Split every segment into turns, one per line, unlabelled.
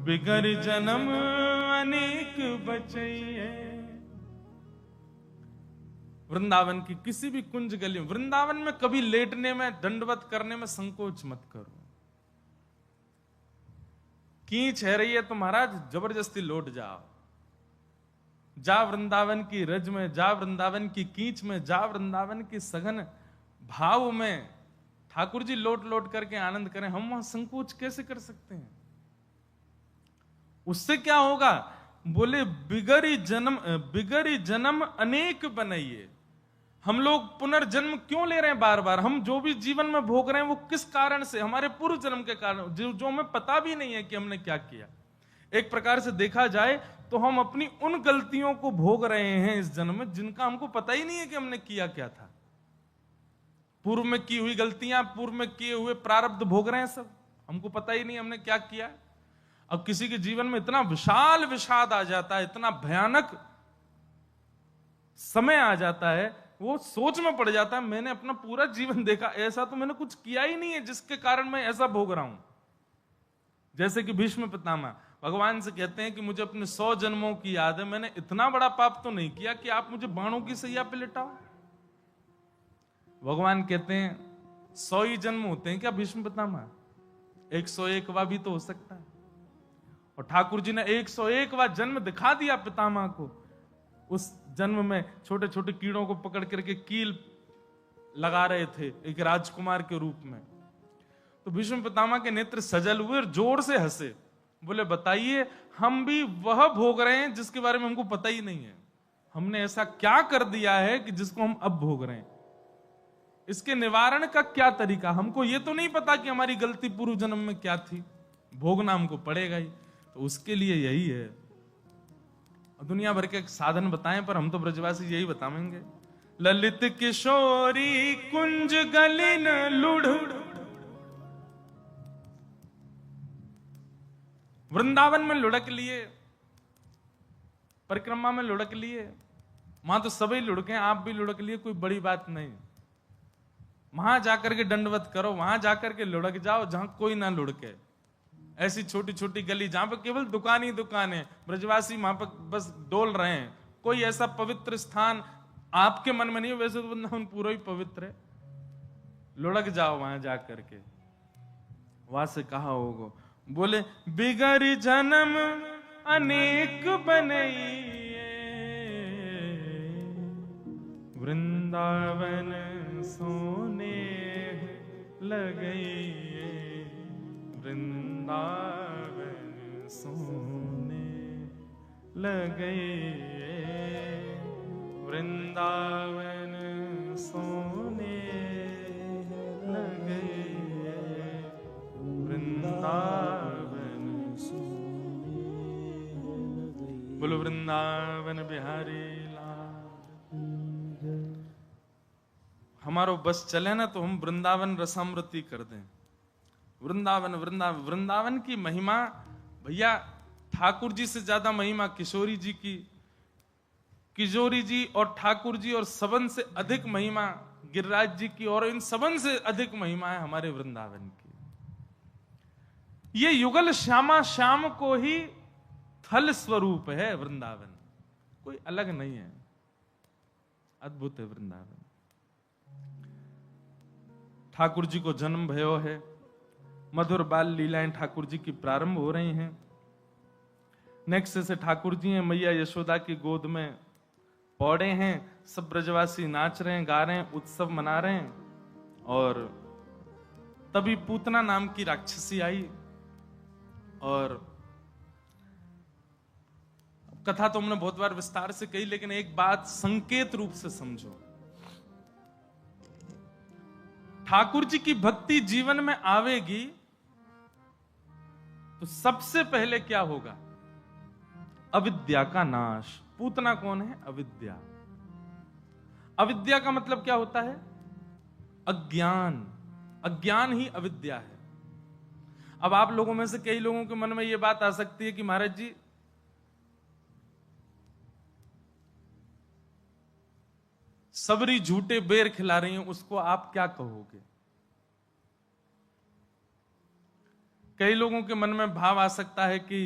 बिगर जन्म अनेक बचैये। वृंदावन की किसी भी कुंज गली, वृंदावन में कभी लेटने में, दंडवत करने में संकोच मत करो। कीच है रही है तो महाराज जबरदस्ती लौट जाओ। जा वृंदावन की रज में, जा वृंदावन की कीच में, जा वृंदावन की सघन भाव में। ठाकुर जी लौट लौट करके आनंद करें, हम वहां संकोच कैसे कर सकते हैं? उससे क्या होगा? बोले बिगड़ी जन्म अनेक बनाइए। हम लोग पुनर्जन्म क्यों ले रहे हैं बार बार? हम जो भी जीवन में भोग रहे हैं वो किस कारण से? हमारे पूर्व जन्म के कारण, जो हमें पता भी नहीं है कि हमने क्या किया। एक प्रकार से देखा जाए तो हम अपनी उन गलतियों को भोग रहे हैं इस जन्म में जिनका हमको पता ही नहीं है कि हमने किया क्या था। पूर्व में की हुई गलतियां, पूर्व में किए हुए प्रारब्ध भोग रहे हैं सब, हमको पता ही नहीं हमने क्या किया। अब किसी के जीवन में इतना विशाल विषाद आ जाता है, इतना भयानक समय आ जाता है, वो सोच में पड़ जाता है मैंने अपना पूरा जीवन देखा, ऐसा तो मैंने कुछ किया ही नहीं है जिसके कारण मैं ऐसा भोग रहा हूं। जैसे कि भीष्म पितामह भगवान से कहते हैं कि मुझे अपने 100 जन्मों की याद है, मैंने इतना बड़ा पाप तो नहीं किया कि आप मुझे बाणों की सैया पे लिटाओ। भगवान कहते हैं 100 ही जन्म होते हैं क्या भीष्म पितामह? 101वां भी तो हो सकता है। और ठाकुर जी ने 101वां जन्म दिखा दिया पितामह को। उस जन्म में छोटे छोटे कीड़ों को पकड़ करके कील लगा रहे थे एक राजकुमार के रूप में। तो भीष्म पितामह के नेत्र सजल हुए और जोर से हंसे, बोले बताइए हम भी वह भोग रहे हैं जिसके बारे में हमको पता ही नहीं है। हमने ऐसा क्या कर दिया है कि जिसको हम अब भोग रहे हैं? इसके निवारण का क्या तरीका? हमको ये तो नहीं पता कि हमारी गलती पूर्व जन्म में क्या थी, भोगना हमको पड़ेगा ही। तो उसके लिए यही है, दुनिया भर के साधन बताएं पर हम तो ब्रजवासी यही बताएंगे। ललित किशोरी कुंज गलिन लुढ़, वृंदावन में लुढ़क लिए, परिक्रमा में लुढ़क लिए, वहां तो सभी लुढ़के, आप भी लुढ़क लिए, कोई बड़ी बात नहीं। वहां जाकर के दंडवत करो, वहां जाकर के लुढ़क जाओ जहां कोई ना लुढ़के। ऐसी छोटी छोटी गली जहां पर केवल दुकान ही दुकान है, ब्रजवासी वहां पर बस डोल रहे हैं। कोई ऐसा पवित्र स्थान आपके मन में नहीं, वैसे तो वृंदावन पूरा ही पवित्र है। लुढ़क जाओ वहां जाकर के। वहां से कहा होगा, बोले बिगर जन्म अनेक बनइए, वृंदावन सोने लगइए, वृंदावन सोने लगइए, वृंदावन सोने लगइए, वृंदावन सोने लगइए। बोलो वृंदावन बिहारी लाल। हमारो बस चले ना तो हम वृंदावन रसामृति कर दें। वृंदावन वृंदावन वृंदावन की महिमा भैया, ठाकुर जी से ज्यादा महिमा किशोरी जी की, किशोरी जी और ठाकुर जी और सबन से अधिक महिमा गिरिराज जी की, और इन सबन से अधिक महिमा है हमारे वृंदावन की। ये युगल श्यामा श्याम को ही थल स्वरूप है वृंदावन, कोई अलग नहीं है, अद्भुत है वृंदावन। ठाकुर जी को जन्म भयो है, मधुर बाल लीलाएं ठाकुर जी की प्रारंभ हो रही हैं। नेक्स्ट से ठाकुर जी हैं मैया यशोदा की गोद में पौड़े हैं, सब ब्रजवासी नाच रहे हैं, गा रहे हैं, उत्सव मना रहे हैं। और तभी पूतना नाम की राक्षसी आई, और कथा तो हमने बहुत बार विस्तार से कही, लेकिन एक बात संकेत रूप से समझो। ठाकुर जी की भक्ति जीवन में आवेगी तो सबसे पहले क्या होगा? अविद्या का नाश। पूतना कौन है? अविद्या। अविद्या का मतलब क्या होता है? अज्ञान। अज्ञान ही अविद्या है। अब आप लोगों में से कई लोगों के मन में यह बात आ सकती है कि महाराज जी सबरी झूठे बेर खिला रही हैं, उसको आप क्या कहोगे? कई लोगों के मन में भाव आ सकता है कि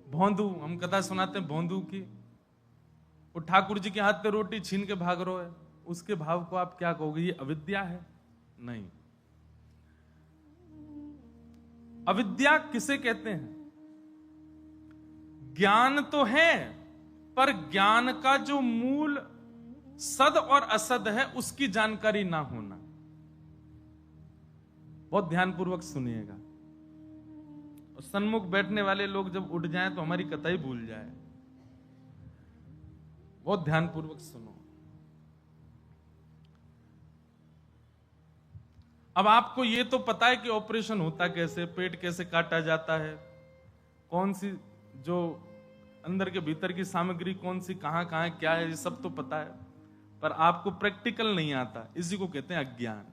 भोंदू, हम कथा सुनाते हैं भोंदू की, वो ठाकुर जी के हाथ पे रोटी छीन के भाग रहा है, उसके भाव को आप क्या कहोगे? ये अविद्या है? नहीं। अविद्या किसे कहते हैं? ज्ञान तो है, पर ज्ञान का जो मूल सद और असद है उसकी जानकारी ना होना। बहुत ध्यानपूर्वक सुनिएगा, और सन्मुख बैठने वाले लोग जब उठ जाएं तो हमारी कथा ही भूल जाए। बहुत ध्यानपूर्वक सुनो। अब आपको यह तो पता है कि ऑपरेशन होता कैसे, पेट कैसे काटा जाता है, कौन सी जो अंदर के भीतर की सामग्री कौन सी कहां कहां क्या है, ये सब तो पता है, पर आपको प्रैक्टिकल नहीं आता। इसी को कहते हैं अज्ञान।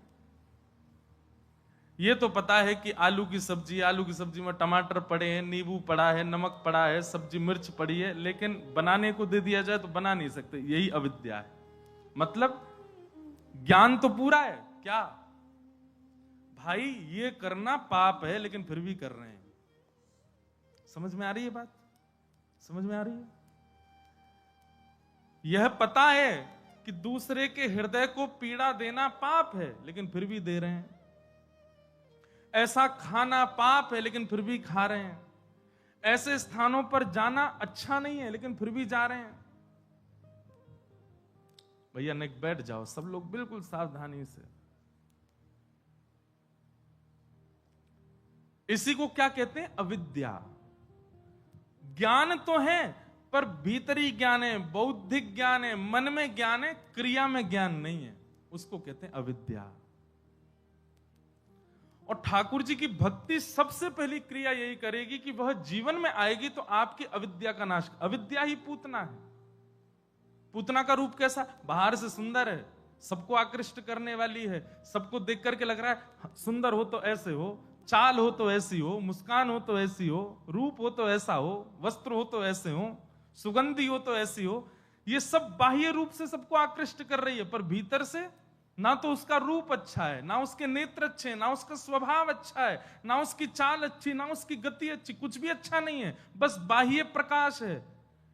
ये तो पता है कि आलू की सब्जी में टमाटर पड़े हैं, नींबू पड़ा है, नमक पड़ा है, सब्जी मिर्च पड़ी है, लेकिन बनाने को दे दिया जाए तो बना नहीं सकते। यही अविद्या है। मतलब ज्ञान तो पूरा है, क्या भाई ये करना पाप है, लेकिन फिर भी कर रहे हैं। समझ में आ रही है बात? समझ में आ रही है? यह पता है कि दूसरे के हृदय को पीड़ा देना पाप है, लेकिन फिर भी दे रहे हैं। ऐसा खाना पाप है, लेकिन फिर भी खा रहे हैं। ऐसे स्थानों पर जाना अच्छा नहीं है, लेकिन फिर भी जा रहे हैं। भैया नेक बैठ जाओ, सब लोग बिल्कुल सावधानी से। इसी को क्या कहते हैं? अविद्या। ज्ञान तो है, पर भीतरी ज्ञान है, बौद्धिक ज्ञान है, मन में ज्ञान है, क्रिया में ज्ञान नहीं है, उसको कहते हैं अविद्या। और ठाकुर जी की भक्ति सबसे पहली क्रिया यही करेगी कि वह जीवन में आएगी तो आपकी अविद्या का नाश। अविद्या ही पूतना है। पूतना का रूप कैसा? बाहर से सुंदर है, सबको आकृष्ट करने वाली है, सबको देख करके लग रहा है सुंदर हो तो ऐसे हो, चाल हो तो ऐसी हो, मुस्कान हो तो ऐसी हो, रूप हो तो ऐसा हो, वस्त्र हो तो ऐसे हो, सुगंधी हो तो ऐसी हो। ये सब बाह्य रूप से सबको आकृष्ट कर रही है, पर भीतर से ना तो उसका रूप अच्छा है, ना उसके नेत्र अच्छे हैं, ना उसका स्वभाव अच्छा है, ना उसकी चाल अच्छी, ना उसकी गति अच्छी, कुछ भी अच्छा नहीं है, बस बाह्य प्रकाश है।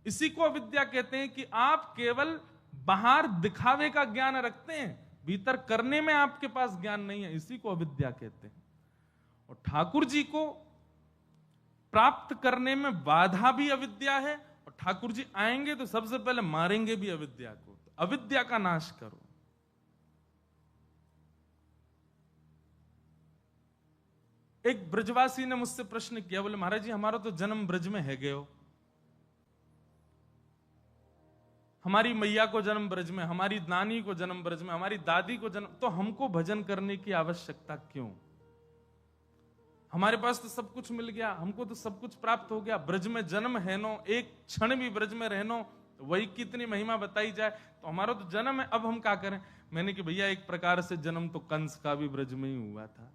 इसी को अविद्या कहते हैं कि आप केवल बाहर दिखावे का ज्ञान रखते हैं, भीतर करने में आपके पास ज्ञान नहीं है। इसी को अविद्या कहते हैं। और ठाकुर जी को प्राप्त करने में बाधा भी अविद्या है, और ठाकुर जी आएंगे तो सबसे पहले मारेंगे भी अविद्या को। तो अविद्या का नाश करो। एक ब्रजवासी ने मुझसे प्रश्न किया, बोले महाराज जी हमारा तो जन्म ब्रज में है गयो, हमारी मैया को जन्म ब्रज में, हमारी नानी को जन्म ब्रज में, हमारी दादी को जन्म, तो हमको भजन करने की आवश्यकता क्यों? हमारे पास तो सब कुछ मिल गया, हमको तो सब कुछ प्राप्त हो गया, ब्रज में जन्म है नो, एक क्षण भी ब्रज में रहनो, वही कितनी महिमा बताई जाए, तो हमारा तो जन्म है, अब हम क्या करें? मैंने कि भैया एक प्रकार से जन्म तो कंस का भी ब्रज में ही हुआ था।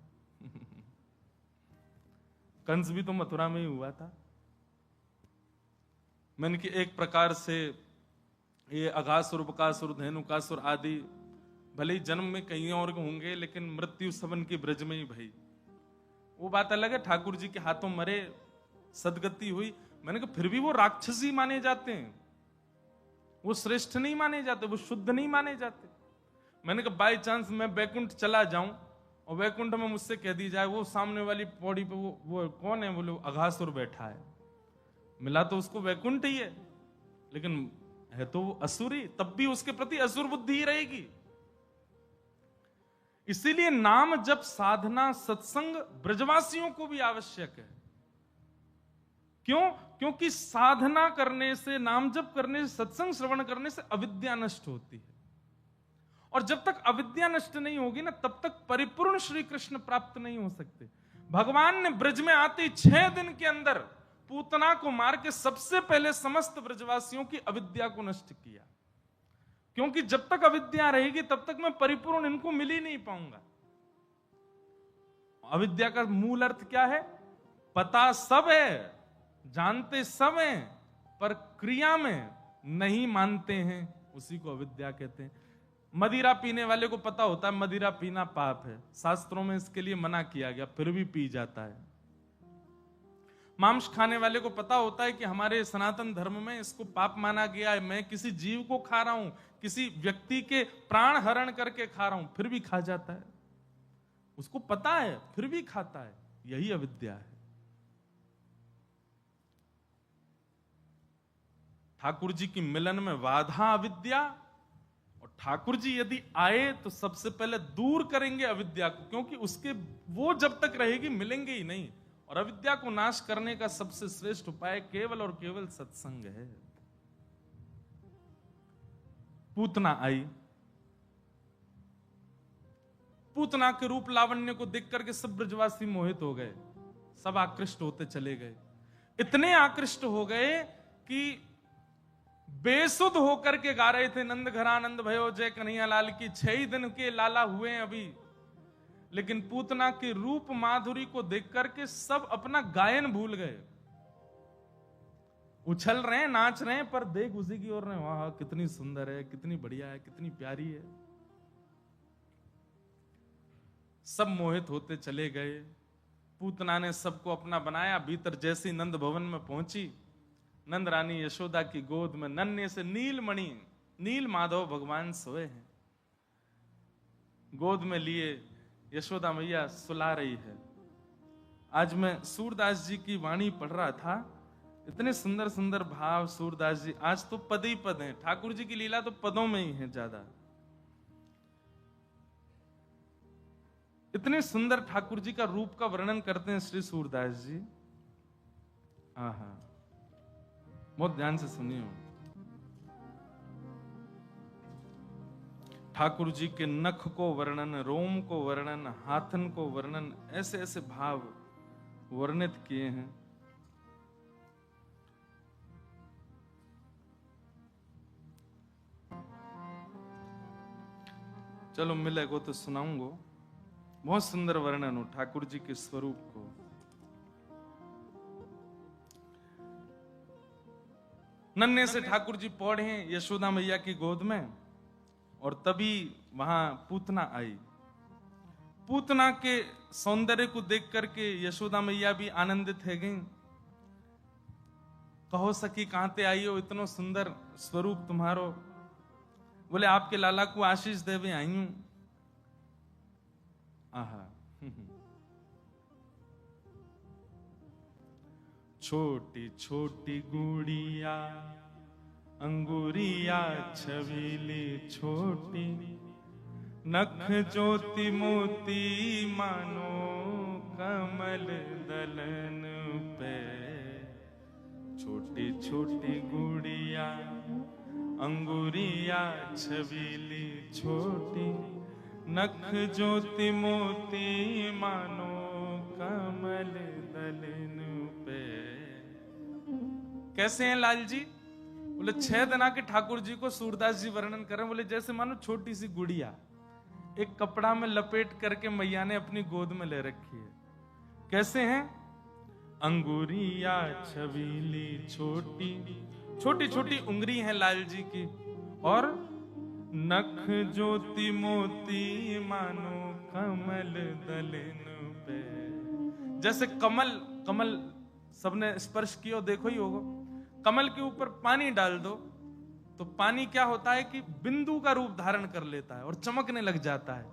कंस भी तो मथुरा में ही हुआ था। मैंने कि एक प्रकार से ये अघासुर, बकासुर, धेनुकासुर आदि भले ही जन्म में कहीं और होंगे, लेकिन मृत्यु सबन की ब्रज में ही भई। वो बात अलग है, ठाकुर जी के हाथों मरे, सदगति हुई। मैंने कहा फिर भी वो राक्षसी माने जाते हैं, वो श्रेष्ठ नहीं माने जाते, वो शुद्ध नहीं माने जाते। मैंने कहा बाई चांस मैं बैकुंठ चला जाऊं और वैकुंठ में मुझसे कह दी जाए वो सामने वाली पौड़ी पे वो कौन है? बोले अघासुर बैठा है। मिला तो उसको वैकुंठ ही है, लेकिन है तो वो असुरी, तब भी उसके प्रति असुर बुद्धि ही रहेगी। इसीलिए नाम जप, साधना, सत्संग ब्रजवासियों को भी आवश्यक है। क्यों? क्योंकि साधना करने से, नाम जप करने से, सत्संग श्रवण करने से अविद्या नष्ट होती है। और जब तक अविद्या नष्ट नहीं होगी ना, तब तक परिपूर्ण श्री कृष्ण प्राप्त नहीं हो सकते। भगवान ने ब्रज में आते 6 दिन के अंदर पूतना को मार के सबसे पहले समस्त ब्रजवासियों की अविद्या को नष्ट किया, क्योंकि जब तक अविद्या रहेगी तब तक मैं परिपूर्ण इनको मिल ही नहीं पाऊंगा। अविद्या का मूल अर्थ क्या है? पता सब है, जानते सब हैं, पर क्रिया में नहीं मानते हैं, उसी को अविद्या कहते हैं। मदिरा पीने वाले को पता होता है मदिरा पीना पाप है, शास्त्रों में इसके लिए मना किया गया, फिर भी पी जाता है। मांस खाने वाले को पता होता है कि हमारे सनातन धर्म में इसको पाप माना गया है, मैं किसी जीव को खा रहा हूं, किसी व्यक्ति के प्राण हरण करके खा रहा हूं, फिर भी खा जाता है। उसको पता है फिर भी खाता है। यही अविद्या है। ठाकुर जी की मिलन में बाधा अविद्या, और ठाकुर जी यदि आए तो सबसे पहले दूर करेंगे अविद्या को, क्योंकि उसके वो जब तक रहेगी मिलेंगे ही नहीं। और अविद्या को नाश करने का सबसे श्रेष्ठ उपाय केवल और केवल सत्संग है। पूतना आई, पूतना के रूप लावण्य को देख करके सब ब्रजवासी मोहित हो गए, सब आकृष्ट होते चले गए। इतने आकृष्ट हो गए कि बेसुध होकर के गा रहे थे, नंद घरानंद भयो जय कन्हैया लाल की। 6 ही दिन के लाला हुए हैं अभी, लेकिन पूतना के रूप माधुरी को देख करके सब अपना गायन भूल गए। उछल रहे हैं, नाच रहे हैं, पर देख उसी की ओर रहे, वाह कितनी सुंदर है, कितनी बढ़िया है, कितनी प्यारी है। सब मोहित होते चले गए। पूतना ने सबको अपना बनाया। भीतर जैसी नंद भवन में पहुंची, नंद रानी यशोदा की गोद में नन्हे से नीलमणि नील माधव भगवान सोए हैं। गोद में लिए यशोदा मैया सुला रही है। आज मैं सूरदास जी की वाणी पढ़ रहा था, इतने सुंदर सुंदर भाव सूरदास जी। आज तो पद ही पद हैं, ठाकुर जी की लीला तो पदों में ही है ज्यादा। इतने सुंदर ठाकुर जी का रूप का वर्णन करते हैं श्री सूरदास जी। आहा, बहुत ध्यान से सुनिए। ठाकुर जी के नख को वर्णन, रोम को वर्णन, हाथन को वर्णन, ऐसे ऐसे भाव वर्णित किए हैं। चलो मिलेगो तो सुनाऊंगा। बहुत सुंदर वर्णन हो ठाकुर जी के स्वरूप को। नन्हे से ठाकुर जी पौड़े हैं यशोदा मैया की गोद में, और तभी वहां पूतना आई। पूतना के सौंदर्य को देख करके यशोदा मैया भी आनंदित है गई। कहो सखी कहां ते आई हो, इतना सुंदर स्वरूप तुम्हारो। बोले आपके लाला को आशीष देवे आई हूं। आहा, छोटी छोटी गुड़िया अंगुरिया छबीली छोटी, नख ज्योति मोती मानो कमल दलन पे। छोटी छोटी गुड़िया अंगुरिया छबीली छोटी, नख ज्योति मोती मानो कमल दलन पे। कैसे हैं लाल जी? बोले 6 दिन के ठाकुर जी को सूरदास जी वर्णन कर रहे हैं। बोले जैसे मानो छोटी सी गुड़िया एक कपड़ा में लपेट करके मैया ने अपनी गोद में ले रखी है। कैसे हैं? अंगुरिया छबीली छोटी, छोटी छोटी उंगली है लाल जी की, और नख ज्योति मोती मानो कमल दलन पे। जैसे कमल, कमल सबने स्पर्श किया देखो ही होगा। कमल के ऊपर पानी डाल दो तो पानी क्या होता है कि बिंदु का रूप धारण कर लेता है और चमकने लग जाता है।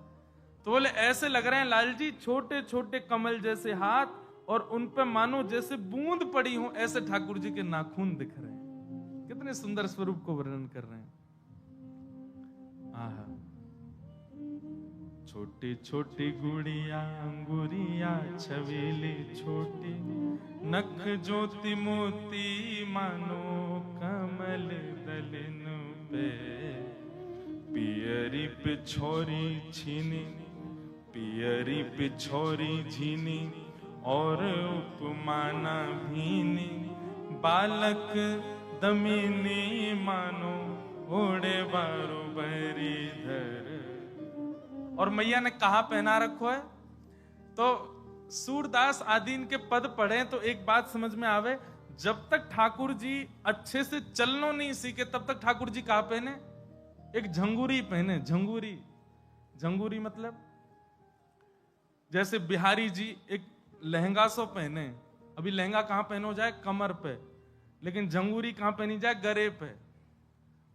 तो बोले ऐसे लग रहे हैं लाल जी, छोटे छोटे कमल जैसे हाथ, और उन पे मानो जैसे बूंद पड़ी हो, ऐसे ठाकुर जी के नाखून दिख रहे हैं। कितने सुंदर स्वरूप को वर्णन कर रहे हैं। आहा, छोटी छोटी गुड़िया अंगुरिया छबीली छोटी, नख ज्योति मोती मानो कमल दलन पे। पियरी पिछोरी छीनी, पियरी पिछोरी झीनी, और उपमाना भीनी, बालक दमिनी मानो ओढ़े बारो बरी धर। और मैया ने कहा पहना रखो है। तो सूरदास आदि इनके पद पढ़े तो एक बात समझ में आवे, जब तक ठाकुर जी अच्छे से चलनो नहीं सीखे तब तक ठाकुर जी कहा पहने? एक झंगूरी पहने, झंगूरी। झंगूरी मतलब जैसे बिहारी जी एक लहंगा सो पहने, अभी लहंगा कहां पहनो जाए, कमर पे, लेकिन झंगूरी कहां पहनी जाए, गरे पे।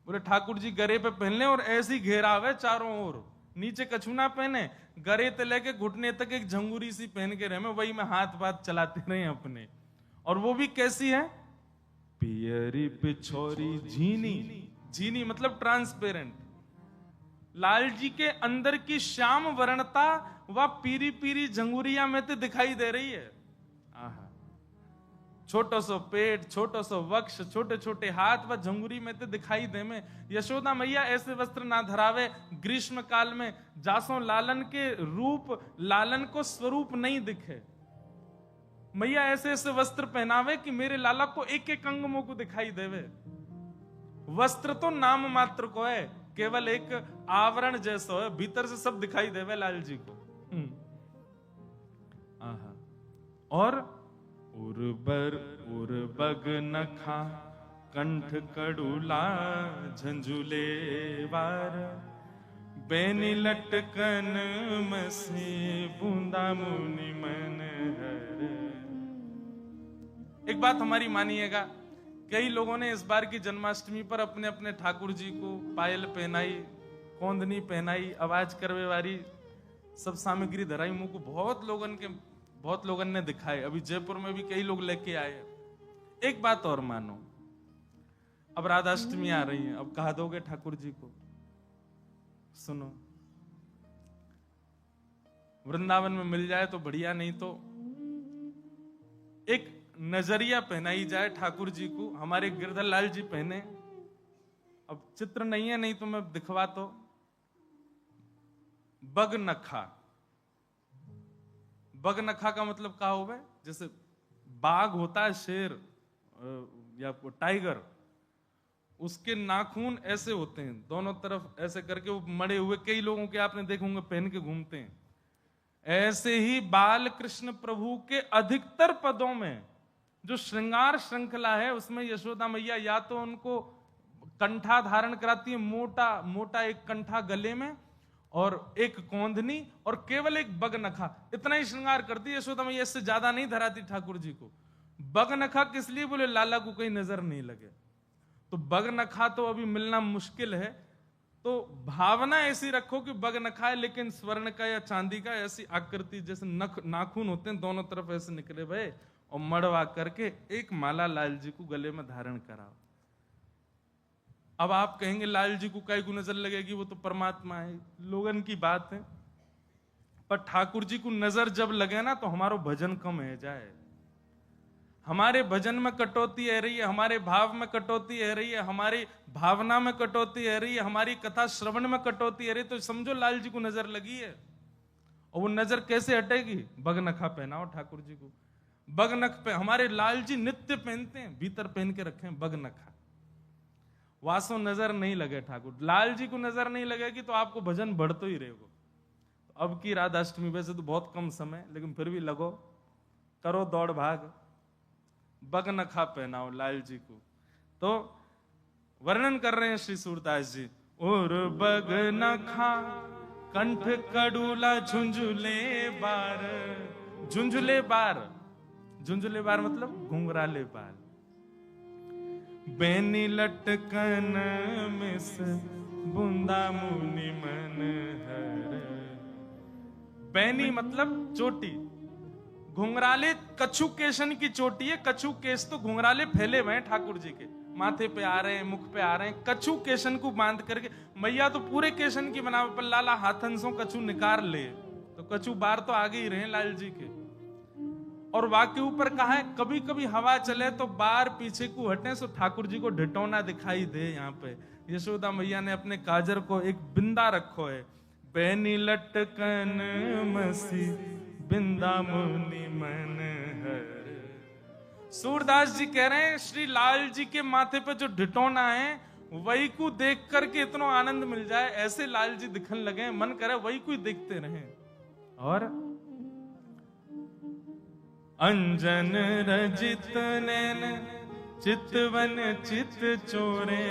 बोले ठाकुर जी गरे पे पहन ले और ऐसी घेरावे चारों ओर, नीचे कछु ना पहने, गरे ते लेके घुटने तक एक झंगूरी सी पहन के रहे, वही में हाथ बात चलाते रहे अपने। और वो भी कैसी है, पियरी पिछोरी झीनी। झीनी मतलब ट्रांसपेरेंट। लाल जी के अंदर की श्याम वर्णता वह पीरी पीरी झंगुरिया में तो दिखाई दे रही है। आहा, छोटो सो पेट, छोटो सो वक्ष, छोटे छोटे हाथ व झंगुरी में तो दिखाई दे में। यशोदा मैया ऐसे वस्त्र ना धरावे ग्रीष्म काल में, जासों लालन के रूप, लालन को स्वरूप नहीं दिखे। मैया ऐसे ऐसे वस्त्र पहनावे कि मेरे लाला को एक एक अंग मुंह को दिखाई देवे। वस्त्र तो नाम मात्र को है, केवल एक आवरण जैसा है, भीतर से सब दिखाई देवे लाल जी को। आहा। और उर्बर उर्बग नखा कंठ कड़ूला झंझुले वार, बेनी लटकन मसे बूंदा मुनि मन हर। एक बात हमारी मानिएगा, कई लोगों ने इस बार की जन्माष्टमी पर अपने अपने ठाकुर जी को पायल पहनाई, कोंदनी पहनाई, आवाज करवे वाली सब सामग्री धराई मुंह को। बहुत लोगों ने दिखाए, अभी जयपुर में भी कई लोग लेके आए। एक बात और मानो, अब राधाष्टमी आ रही है, अब कहा दोगे ठाकुर जी को, सुनो वृंदावन में मिल जाए तो बढ़िया, नहीं तो एक नजरिया पहनाई जाए ठाकुर जी को। हमारे गिरधर लाल जी पहने, अब चित्र नहीं है, नहीं तो मैं दिखवा तो। बगनखा, बगनखा का मतलब क्या होगा, जैसे बाघ होता है, शेर या टाइगर, उसके नाखून ऐसे होते हैं दोनों तरफ ऐसे करके वो मड़े हुए, कई लोगों के आपने देखे होंगे पहन के घूमते हैं। ऐसे ही बाल कृष्ण प्रभु के अधिकतर पदों में जो श्रृंगार श्रृंखला है, उसमें यशोदा मैया या तो उनको कंठा धारण कराती है, मोटा मोटा एक कंठा गले में और एक कोंदनी और केवल एक बगनखा, इतना ही श्रृंगार करती है यशोदा मैया, इससे ज्यादा नहीं धराती ठाकुर जी को। बगनखा किस लिए, बोले लाला को कहीं नजर नहीं लगे। तो बगनखा तो अभी मिलना मुश्किल है, तो भावना ऐसी रखो कि बगनखा है लेकिन स्वर्ण का या चांदी का, ऐसी आकृति जैसे नाखून होते हैं दोनों तरफ ऐसे निकले भय, और मड़वा करके एक माला लाल जी को गले में धारण कराओ। अब आप कहेंगे लाल जी को काहे को नजर लगेगी, वो तो परमात्मा है, लोगन की बात है। पर ठाकुर जी को नजर जब लगे ना तो हमारो भजन कम है जाए। हमारे भजन में कटौती है रही है, हमारे भाव में कटौती है रही है, हमारी भावना में कटौती है रही है, हमारी कथा श्रवण में कटौती है रही, तो समझो लाल जी को नजर लगी है। और वो नजर कैसे हटेगी, बगनखा पहनाओ ठाकुर जी को। बगनख पे हमारे लाल जी नित्य पहनते हैं, भीतर पहन के रखे हैं बगनखा। वासो नजर नहीं लगे ठाकुर, लाल जी को नजर नहीं लगेगी तो आपको भजन बढ़तो ही रहेगा। तो अब की राधाष्टमी वैसे तो बहुत कम समय, लेकिन फिर भी लगो, करो दौड़ भाग, बगनखा पहनाओ लाल जी को। तो वर्णन कर रहे हैं श्री सूरदास जी, और बगनखा कंठ कड़ूला झुंझुले बार। झुंझुले बार, झुंझुले बार मतलब घुंघराले बाल। बेनी लटकन मिस बुंदा मुनि मन हर। बैनी मतलब चोटी, घुंघराले कछु केशन की चोटी है। कछु केश तो घुंघराले फैले हुए हैं ठाकुर जी के, माथे पे आ रहे हैं, मुख पे आ रहे हैं, कछु केशन को बांध करके। मैया तो पूरे केशन की बनावे, पर लाला हाथन सो कछु निकाल ले, तो कछु बार तो आगे ही रहे लाल जी के। और वाके ऊपर कहा है, कभी कभी हवा चले तो बार पीछे को हटे, सो ठाकुर जी को ढिटौना दिखाई दे। यहाँ पे यशोदा मैया ने अपने काजर को एक बिंदा रखो है, बैनी लटकन मसी बिंदा मुनि मन हर। सूरदास जी कह रहे हैं श्री लाल जी के माथे पे जो ढिटौना है, वही को देख करके इतना आनंद मिल जाए, ऐसे लाल जी दिखन लगे, मन करे वही को देखते रहे। और अंजन रजित नैन चितवन चित चोरे,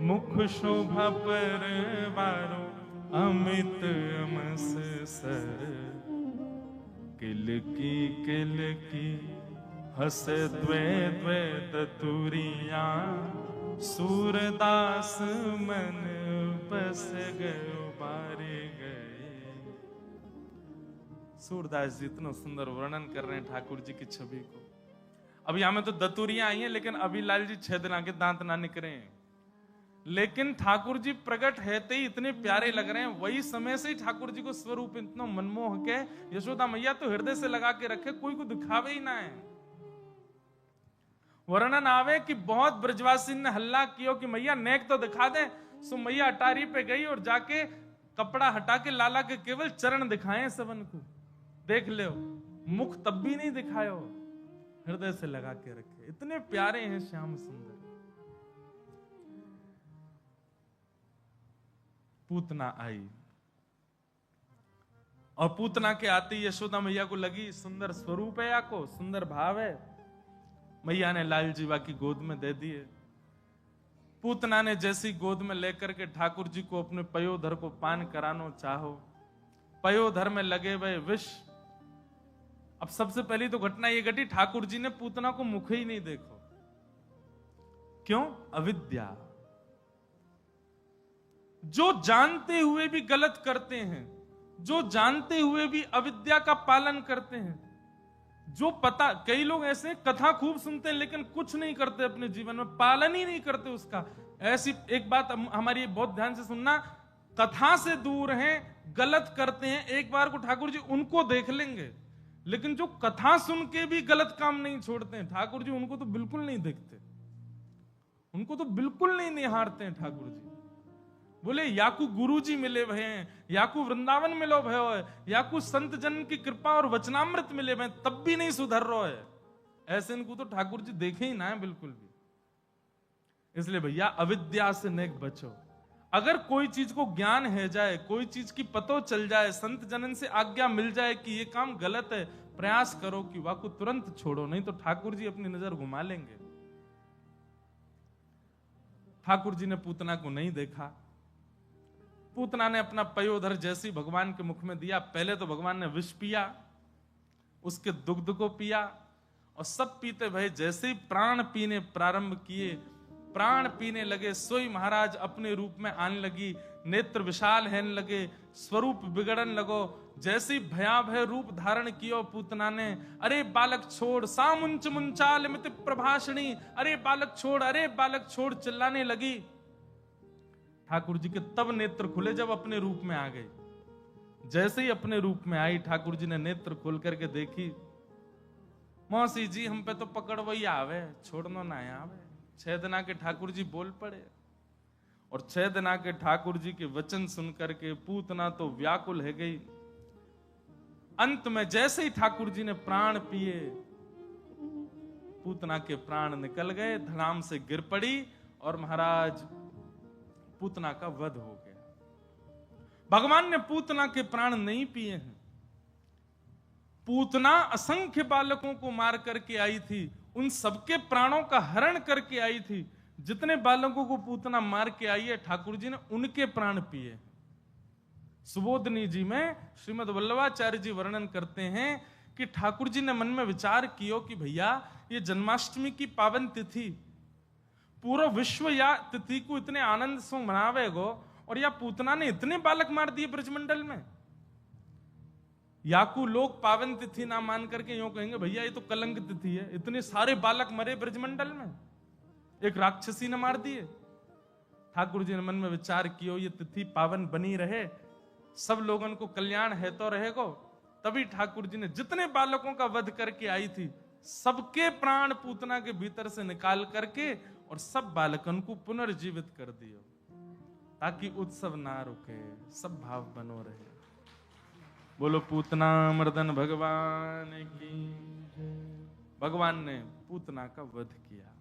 मुख शोभा पर वारो अमित अमस सर किलकी हस द्वे द्वे दतुरिया सूरदास मन बस गयो बारे गए। सूरदास जी इतना सुंदर वर्णन कर रहे हैं ठाकुर जी की छवि को। अभी हमें तो दतुरियां आई हैं, लेकिन अभी लाल जी 6 दिन आगे दांत ना निकले हैं। लेकिन ठाकुर जी प्रकट रहते ही इतने प्यारे लग रहे हैं। वही समय से ही ठाकुर जी को स्वरूप इतना मनमोहक है, यशोदा मैया तो हृदय से लगा के रखे, कोई को दिखावे ही ना है। वर्णन आवे कि बहुत ब्रजवासी ने हल्ला किया कि मैया नेक तो दिखा दे। सो मैया अटारी पे गई और जाके कपड़ा हटा के लाला के केवल चरण दिखाए सबन को। देख लो, मुख तब भी नहीं दिखायो, हृदय से लगा के रखे। इतने प्यारे हैं श्याम सुंदर। पूतना आई और पूतना के आते ही यशोदा मैया को लगी सुंदर स्वरूप है, या को सुंदर भाव है। मैया ने लाल जीवा की गोद में दे दिए। पूतना ने जैसी गोद में लेकर के ठाकुर जी को अपने पयोधर को पान करानो चाहो, पयोधर में लगे हुए विष। अब सबसे पहली तो घटना ये घटी, ठाकुर जी ने पूतना को मुख ही नहीं देखो। क्यों? अविद्या। जो जानते हुए भी गलत करते हैं, जो जानते हुए भी अविद्या का पालन करते हैं, जो पता, कई लोग ऐसे कथा खूब सुनते हैं लेकिन कुछ नहीं करते अपने जीवन में, पालन ही नहीं करते उसका। ऐसी एक बात हमारी बहुत ध्यान से सुनना, कथा से दूर हैं, गलत करते हैं, एक बार को ठाकुर जी उनको देख लेंगे। लेकिन जो कथा सुन के भी गलत काम नहीं छोड़ते हैं, ठाकुर जी उनको तो बिल्कुल नहीं देखते, उनको तो बिल्कुल नहीं निहारते हैं ठाकुर जी। बोले याकू गुरु जी मिले भय हैं, याकू वृंदावन मिलो भयो है, याकू संत जन की कृपा और वचनामृत मिले भय, तब भी नहीं सुधर रहा है। ऐसे इनको तो ठाकुर जी देखे ही ना है बिल्कुल भी। इसलिए भैया अविद्या से नेक बचो। अगर कोई चीज को ज्ञान है जाए, कोई चीज की पतो चल जाए, संत जनन से आज्ञा मिल जाए कि ये काम गलत है, प्रयास करो कि वाकु तुरंत छोड़ो, नहीं तो ठाकुर जी अपनी नजर घुमा लेंगे। ठाकुर जी ने पूतना को नहीं देखा। पूतना ने अपना पयोधर जैसी भगवान के मुख में दिया। पहले तो भगवान ने विष पिया, उसके दुग्ध को पिया, और सब पीते भय जैसे ही प्राण पीने प्रारंभ किए, प्राण पीने लगे, सोई महाराज अपने रूप में आने लगी, नेत्र विशाल हैन लगे, स्वरूप बिगड़न लगो। जैसे ही भयाभय रूप धारण किया पूतना ने, अरे बालक छोड़, सामुंच मुंचाल मित प्रभाषणी, अरे बालक छोड़, अरे बालक छोड़, चिल्लाने लगी। ठाकुर जी के तब नेत्र खुले जब अपने रूप में आ गई। जैसे ही अपने रूप में आई, ठाकुर जी ने नेत्र खोल करके देखी, मौसी जी हम पे तो पकड़ वही आवे, छोड़नो ना आवे। 6 दिना के ठाकुर जी बोल पड़े, और 6 दिना के ठाकुर जी के वचन सुन करके पूतना तो व्याकुल है गई। अंत में जैसे ही ठाकुर जी ने प्राण पिए, पूतना के प्राण निकल गए, धड़ाम से गिर पड़ी और महाराज पूतना का वध हो गया। भगवान ने पूतना के प्राण नहीं पिए हैं। पूतना असंख्य बालकों को मार करके आई थी, उन सबके प्राणों का हरण करके आई थी। जितने बालकों को पूतना मार के आई है, ठाकुर जी ने उनके प्राण पिए। सुबोधनी जी में श्रीमद् वल्लभाचार्य जी वर्णन करते हैं कि ठाकुर जी ने मन में विचार किया कि भैया ये जन्माष्टमी की पावन तिथि, पूरा विश्व या तिथि को इतने आनंद से मनावेगो, और या पूतना ने इतने बालक मार दिए ब्रजमंडल में। याकू लोग पावन तिथि ना मान करके यूं कहेंगे भैया ये तो कलंक तिथि है, इतने सारे बालक मरे ब्रजमंडल में, एक राक्षसी ने मार दिए। ठाकुर जी ने मन में विचार किया ये तिथि पावन बनी रहे, सब लोगों को कल्याण है तो रहेगो। तभी ठाकुर जी ने जितने बालकों का वध करके आई थी, सबके प्राण पूतना के भीतर से निकाल करके और सब बालकन को पुनर्जीवित कर दियो, ताकि उत्सव ना रुके, सब भाव बनो रहे। बोलो पूतना मर्दन भगवान की। भगवान ने पूतना का वध किया।